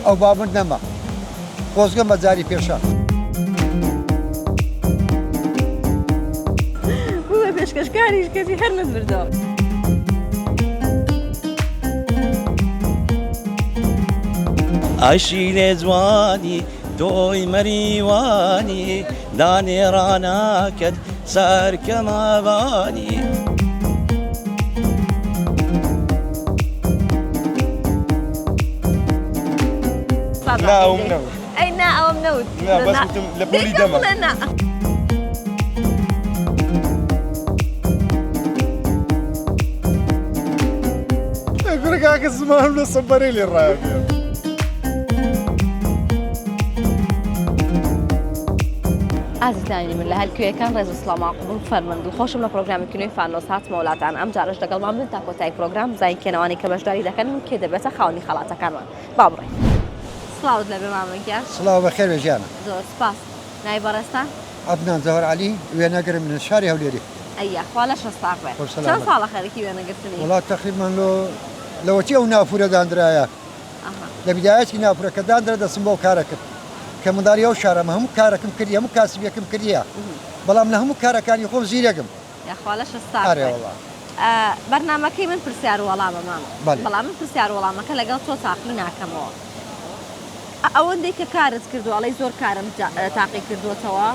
ئەو بابند نەما خۆزگەم بە جاری پێشان بووە پێشکەشکاریش کەسی هەر من بردەوە عشی لێ جوانی تۆی مەریوانی دانێڕاناکەت سەرکەمابانی لا منوت ئەی نا ئەوم نەوت لا بس وتم لبولي دمك أقول لك هاك الزمان ولا صبري لي الرايب ئازیزانی من لە هەلکوێیەکان ڕێز و سڵاماقبڵ فەرمەند دڵخۆشم لە پرۆگرامی فانۆس هاتمە وڵاتان ئەم جارش لەگەڵمان بن تا کۆتایی پرۆگرام زایکێنەوانی کە بەشداری دەکەن و کێ دەبێتە خاوەنی خەڵاتەکانمان با بڕێ سڵاوت لەبێ مامەگیان سڵاو بەخێر ژیانە زۆر سپاس نای بەڕێستان عەدنان زەهەر عەلی وێنەگرم من شاری هەولێری ئەیە خوا لە شەستاق بێ چەند ساڵە خەرێکی وێنەگرتنی وڵات تقریبا لەوەتی ئەو نافورە دانرایە لە بیدایەتی نافورەکە دانرا دەسم بۆ کارە کرد کە منداڵی ئەو شارەمە هەموو کارەکەم کردی هەموو کاسبیەکەم کردیە بەڵام لە هەموو کارەکانی خۆم زیرەکەم یاخوا لە شەستاق بەرنامەکەی من پرسیار و وەڵامە مام بەڵام من پرسیار و وەڵامەکە لەگەڵ تۆ تاقی ناکەمەوە ئەوەندەی کە کارت کردو ئەڵەی زۆر کارم تاقی کردوتەوە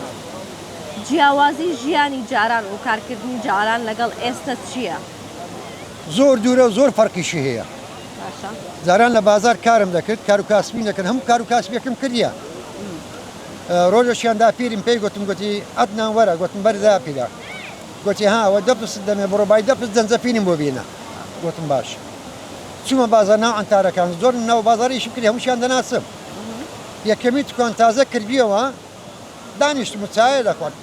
جیاوازی ژیانی جاران و کارکردنی جاران لەگەڵ ئێستا چییە؟ زۆر دوورە و زۆر فەرقیشی هەیە جاران لە بازار کارم دەکرد کار و کاسبی دەکەن هەموو کار و کاسبیەکەم کردیە ڕۆژەشیاندا پیرم پێی گوتم گوتی عەدنان وەرە گوتم بەردا پیرە گوتی ها ئەوە دەپست دەمێ بڕۆ بای دەپست جەنزەفیلم بۆ بینە گوتم باش چوومە بازار ناو ئەنتارەکان زۆر ناو بازاریشم کردی هەمووشیان دەناسم یەکەمی توکان تازە کردیەوە دانیشتم و چایە دەخوارد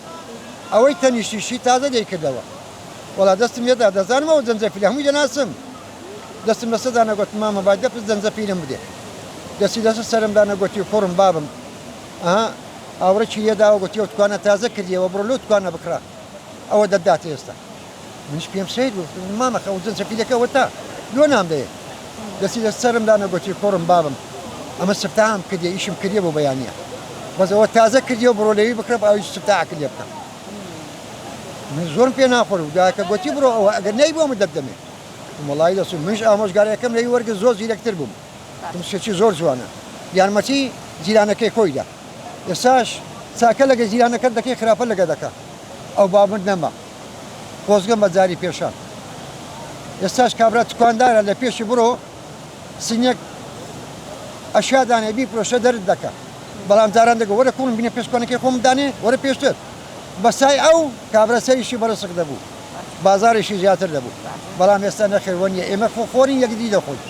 ئەوەی تەنیشتیشی تازە دەیکردەوە وەڵا دەستم لێدا دەزانمەوە جەنزەفیل هەمووی دەناسم دەستم لەسەردانە گوتم مامە بای دەپست جەنزەفیلم بدێ دەستی لەسەر سەرمدانە گوتی کوڕم بابم ئەها ئاوڕێکی لێداوە گوتی ئەو توانە تازە کردیەوە بڕۆ لەو توانە بکڕە ئەوە دەدات ئێستا منش پێم سەیر بوو مامەخە و جەنزەفیلەکەەوە تا لۆ نام دەیە دەستی لە سەرمدانە گوتی کوڕم بابم ئەمە سفتاهم کردی ئیشم کردیە بۆ بەیانیە بەس ئەوە تازە کردیەوە بڕۆ لەوی بکڕە ئەوی سفتاعکە لێ بکەم من زۆرم پێ ناخۆر و داکە گوتی بڕۆ ئەوە ئەگەر نەی بۆ من دەبدەمێ وڵی دەسوم منش ئامۆژگارەکەم لەی وەرگە زۆر زیرەکتر بووم شتێکی زۆر جوانە یارمەتی جیرانەکەی خۆی دا ئێستاش چاکە لەگە جیرانەکە دەکەی خراپە لەگە دەکە ئەو بابند نەما خۆزگەم بە جاری پێشان ئێستاش کابرا توکاندارە لە پێشی بڕۆ سنگێک ئەشادانێ بیپرۆشە دەرت دەکە بەڵام جاران دەگە وەرە کوڵم بینە پێشکۆنەکەی خۆم دانێ وەرە پێشتر بەسای ئەو کابرا سەریشی بەرەسق دەبوو بازارێکی زیاتر دەبوو بەڵام ئێستا نەخێوەنیە ئێمە خۆخۆرین یەکدی دەخۆین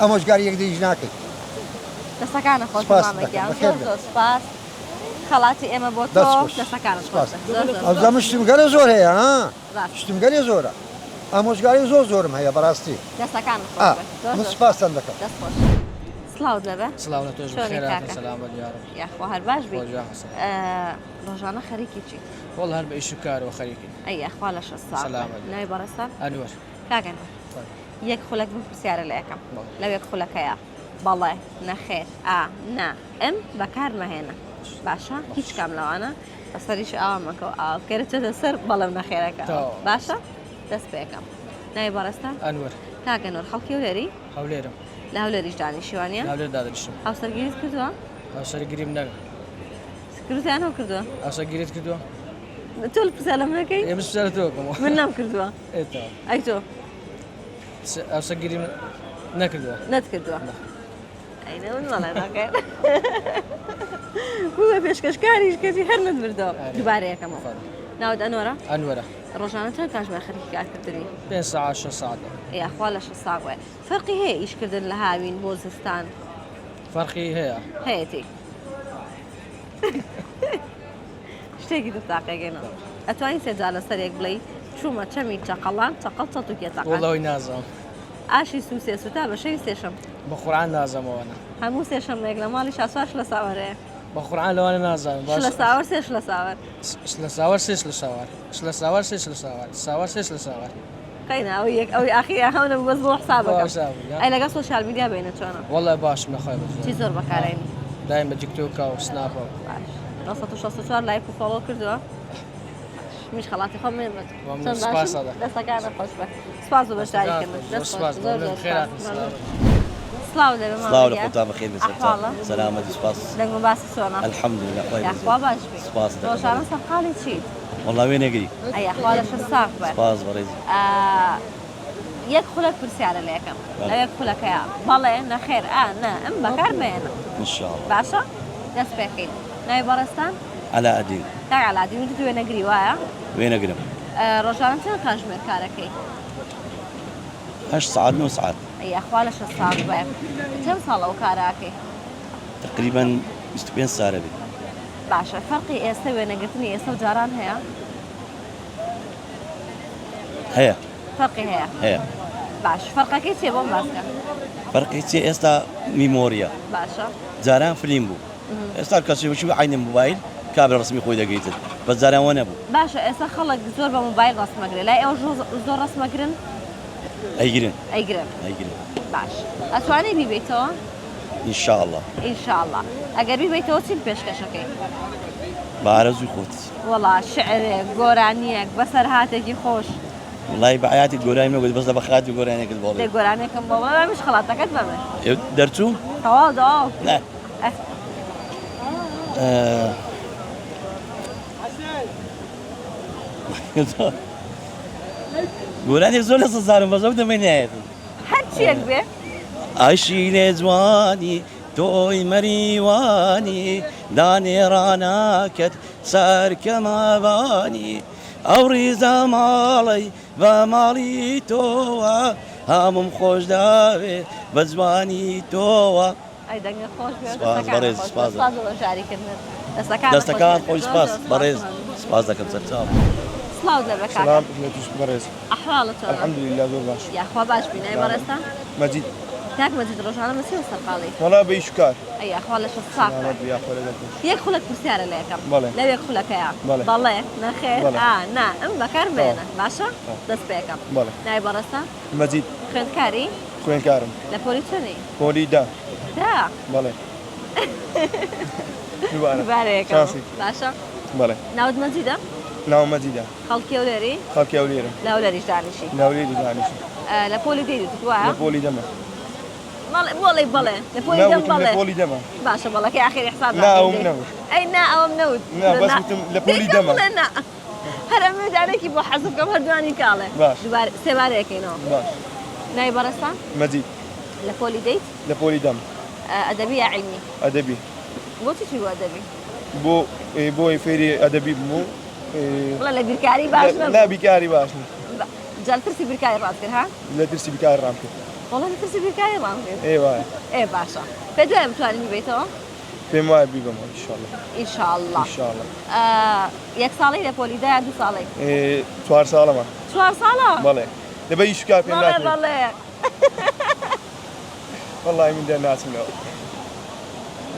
ئەمۆژگاری یەکدیش ناکەین دەستەکانە خۆش مامەگیان زۆر زۆر سپاس خەڵاتی ئێمە بۆ تۆ دەستەکانت خۆش ئەو زەمە شتمگەرە زۆر هەیە شتمگەری زۆرە ئامۆژگاری زۆر زۆرم هەیە بەڕاستی دەستەکانت خۆش سپاسان دەکەم سلااوت لەبێ سلااو لە تۆش بخێراتە سەلام دیارە یاخوا هەر باش بی ڕۆژانە خەریکی چی وەڵ هەر بە ئیش و کارەوە خەریکی ئەی یاخوا لە شەست ساڵ ناوی بەڕێستان ئەنوەر کاگەن یەک خولەک من پرسیارە لە یەکەم لەو یەک خولەکەیە بەڵێ نەخێر نا ئەم بەکار مەهێنە باشە هیچ کام لەوانە بەسەریش ئاوامەکەەوە ئاوکەرە چێتە سەر بەڵێم نەخێرەکە باشە دەست پێەکەم ناوی بەڕێستان ئەنوەر کاگەنۆر خەڵکی هەولێری هەولێرم لە هەولێریش دانیشتوانیە هەولێر دادنیشتم هاوسەرگیریت کردووە هاوسەرگیریم نەکرد کردیان هەو کردووە هاوسەرگیریت کردووە تۆ پرسیار لەم نەکەی ئێمە پرسیارە تۆکەمەوە من نام کردووە ئەی تۆ هاوسەرگیریم نەکردووە نەتکردووە ئەینە من مەڵێ ناکەین بووە پێشکەشکاریش کەسی هەر من بردەوە دووبارە یەکەمەوە ناوت ئەنوەرە ئەنوەرە ڕۆژانە چەند کاتژمێر خەریکی کارکردنی 5 ساعت 6 ساعت یاخوا لە 6 ساڵ وێ فەرقی هەیە ئیشکردن لە هاوین بۆ زستان فەرقی هەیە هەیەی شتێکی دەستاقێگەنەوە ئەتوانین سێجار لەسەر یەک بڵێ چوومە چەمی چەقەڵان چەقەڵ چەتوکێ تەقەڵ وڵەوەی نازەم ئاشی سووسێ سوتا بە شەوی سێشەم بە قورعان نازەمەوەنە هەموو سێشەم لێک لە ماڵی شاسواش لە ساوەرەیە بە قورعان لەوانە نازانم لە ساوەر سێش لە ساوەر لە ساوەر سێش لە ساوار لە ساوەر سێش لە ساوار ساوەر سێش لە ساوار قينا أو أخي هون بوزبو حسابك حسابي أي لقى سوشيال ميديا بينك شلون والله باش من أخوي شي زور بكارين دائما تيك توك وسناب باش رصة شوار لايك وفولو كردوا مش خلاص يخم من ممنون سپاس هذا دست كان خوش بك سپاس بشاري كمان سپاس خيرات سلاو ده بما سلاو لخوتها بخير أحواله سلامة سپاس دنگو باس سونا الحمد لله يا كويس أخوة باش بي سپاس روشانا سرقالي تشيد والله وين اجري أي أحوالش الساق بك سپاس بريز يك خلك برسيارة ليكم لا يك خلك يا بالله نخير نا أم بكار بينا ان شاء الله باشا دست بخير ناي برستان على أدين تاع على دي وانت وين اجري وايا وين اجري رجال انت كاجمر كاركي هاش ساعات مو ساعات اي اخوالش الصعب بك كم صالوا كاراكي تقريبا 20 ساعة بي باشا فرقي يستوي انا قلتني يستوي جاران هيا فرقي هيا باش فرقك ايش يبون ماسكه فرق هيك استا ميموريا باشا زاران فيلم استا كسي شو عين الموبايل كابل رسمي خوي دقيقة بس زاران وانا ابو باشا اسا خلق زور بموبايل رسم مقري لا او زور رسم مقرن ايجرين ايقرب ايجرين باش اسواني بي بيتو ان شاء الله ان شاء الله اگر بي بيتو تشين بيشكشكي بعرز وخوت والله شعرك قرانيك بسر هاتك خوش والله بحياتي قراي ما قلت بس بخاتي قراي قلت دي والله قرانيك والله مش خلاطك اتفهم درتو تواضع لا قولاني زول صار بس ابدا من نهاية هرچی به عشيل زواني توي مريواني داني راناكت سار كما باني أوريزا مالي ومالي توا هم خوش داوي بزواني توا ای دنگ خوش بیاد سپاس بريز سپاس سپاس و شاری کردن دستكان خوش سپاس بريز سپاس دكم سرتاب سلاو در بکار سلام نتوش بريز احوالت الحمد لله زور باش یا خوا باش بینای برستان مجيد تاك مجد روشانا مسيو سرقالي والله بيشكار اي احوالش الصاق سلامت يا اخوي لك يك خلك برسيارة ليكم بله. لا يك خلك يا بله. ضلي نخير بله. نا ام بكر بينا باشا دست بيكم بله. ناي برستان مجيد خند كاري خوين كارم لا بوليتشني بولي دا دا بله يبارك بارك شانسي. باشا بله ناود مزيدة ناو مجيدة خلقي وليري خلقي أوليرة لا وليري جانشي ناوليدي دانيش لا بولي ديدي تتواها لبولي دما والله بلا لبولي ناو دم بتم بلا لبولي دما باشا والله كي اخر حساب لا أو منود اي نا او منود لا بس بتم لبولي دما لا هرمي عليك بو حسب كم هردواني كاله باش. دوبار سبارك كينو باش ناي برستان مجيد لبولي ديت لبولي دم ادبيه علمي أدبي قلت شو ادبي بو بو فيري أدبي بمو والله لا بركاري باش لا بيكاري باش جال ترسي بركاري راسك ها لا ترسي بيكاري رامك والله ترسي بركاري راسك ايوه ايه باشا فدوي متوالي بيتو في ما بيبا ان شاء الله ان شاء الله ان شاء الله يك صالي لبولي دا دو صالي شوار سالمة شو صاله بله دبي يشكا في والله الناس والله والله من ده الناس منه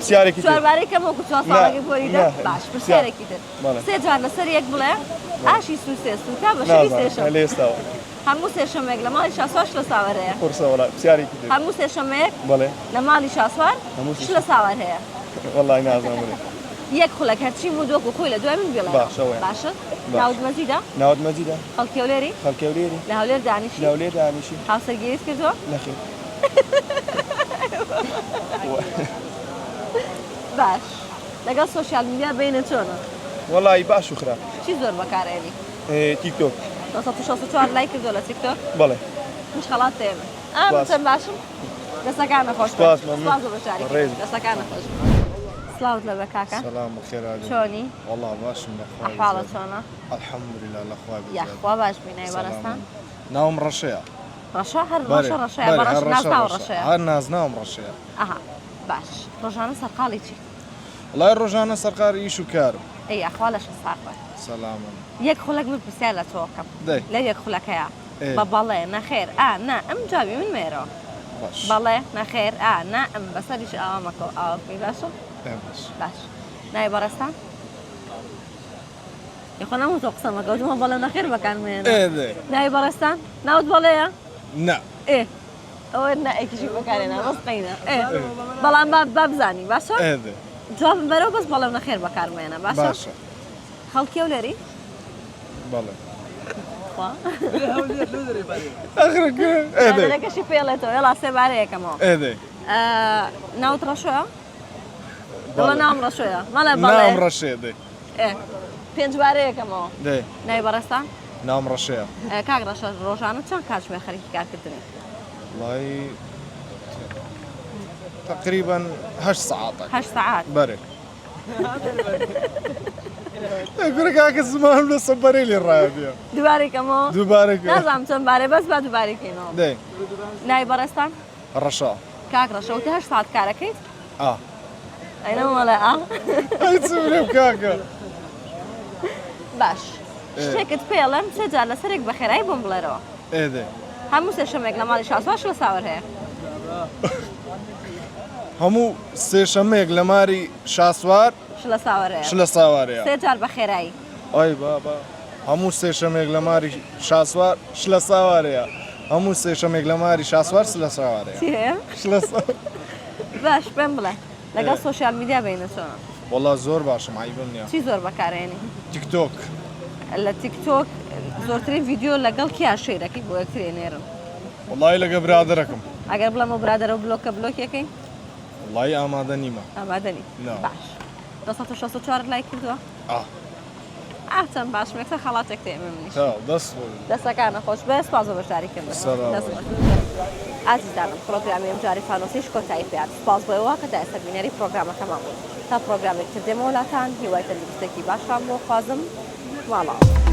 سيارة شو كتير بارك كم وقت شو صالة بولي دا لا. باش برسالة كتير بله. سيجار لسر يك بلا عاشي سوسيس وكابا شو نازل يستشم هلي استوى همو سيشم يك لما شاسوار شو صور هي فرصة ولا سيارة كتير همو سيشم يك بله لما شاسوار همو شو سيشم. صور هي والله نازل عمري يك خلك هاتشي مودوك وخويلة دوي من بلا باش، شوي. باشا باش. ناود مزيدة ناود مجيدة خلقي وليري خلقي وليري لهولير دانيشي لوليد يعني شيء حاوسر جيريت كردو لا خير باش لقى السوشيال ميديا بين تونا والله باش شكرا شي زور بكار يعني تيك توك شو صار لايك كردو على تيك توك بله مش خلاص تامن باش. مثلا باشم بس كان خوش باش، ممنون. باش بشارك ريز. بس كان خوش سلاوت لبكاكا سلام بخير عليك شوني والله باش من احوالك شونا الحمد لله الاخوة يا اخوا باش بيناي برستان ناوم رشيع رشا هر رشا برش ناس ناو رشا هر ناز ناوم رشيع اها باش رجعنا سرقالي شي والله الرجانا سرقار ايشو كارم اي احوالش الصعبة سلاما يك خلك بالبسالة توكم دي لا يك خلك يا إيه. بابالي نخير نا ام جابي من ميرو باش بالله نخير نا ام بساليش اوامك اوكي باشا إيه باش باش ناي برستان یخۆ نەموتۆ قسەمە گەوتمە بەڵێم نەخێر بەکارمێنە ايه ناوی بەڕێستان ناوت بەڵێیە نا ئێ ئەوە نائێکیشی بەکارێنە ڕستقینە بەڵام با بزانی باشە ايه جوابم بەرەو بەس بەڵێم نەخێر بەکارمێنە باشە باشا خەڵکی ئەو لێری بله اخرك ايه لەکەشی پێڵێتەوە هێڵا سێبارەیەکەمەوە ايه ناوت ڕەشۆیە دڵە نام ڕەشۆیە مەڵێ نام بەڵێ رشيد پێنجبارەیەکەمەوە ده ناوی بەڕێستان نام رشيد کاک ڕەشە ڕۆژانە چەند کاتژمێ خەریکی کارکردنی والله تقريبا 8 ساعات 8 ساعات بري يقول لك هاك الزمان لو صبري لي الرابيه دووبارێکەمەوە دوبارك نازانم چەند بارێ بەس با دووبارێکەینەوە ده ناوی بەڕێستان الرشا کاک ڕەشە وتی 8 ساعت کارەکەیت اه ئەینەوە مەڵێ اي تسوي بكاكا باش شتێکت پێڵێم سێجار لەسەرێک بە خێرایی بۆم بڵێرەوە ايه ده هەموو سێشەمێک لە ماڵی شاسواش لە ساوەر هەیە همو سي شميك لماري شاسوار لە ساوەر هەیە شلا سواريا سێجار بە خێرایی اي بابا همو سي شميك لماري شاسوار شلا سواريا همو سي شميك لماري شاسوار شلا سواريا چی هەیە شلا سوار باش پێم بڵێ لەگەڵ سۆشیال میدیا بینە چۆنە والله زور باشم عيبني چی زۆر بەکارێنی تيك توك لە تیکتۆک زۆرترین ڤیددیۆ لەگەڵ کیا شێرەکەی بۆ یەکترێنێرن والله لقى برادركم ئەگەر بڵێمە برادەرە بلۆکە بلۆکێکەکەی والله اماده نيمه ئامادەنی لا. باش 264 لای کردووە اه چەند باش مێکتە خەڵاتێک تێمە منیش تا دس دەستەکانە خۆش بێ سپاس بۆ بەشداریکردن سلام. ئازیزانم پرۆگرامی ئەمجاری فانۆسیش کۆتایی پێات سپاس بۆەوە کە تا ئێستا بینەری پرۆگرامەکەمان بوو تا پرۆگرامێک تر دێمەوەلاتان هیوای تەندروستێکی باشان بۆ خوازم ماڵاو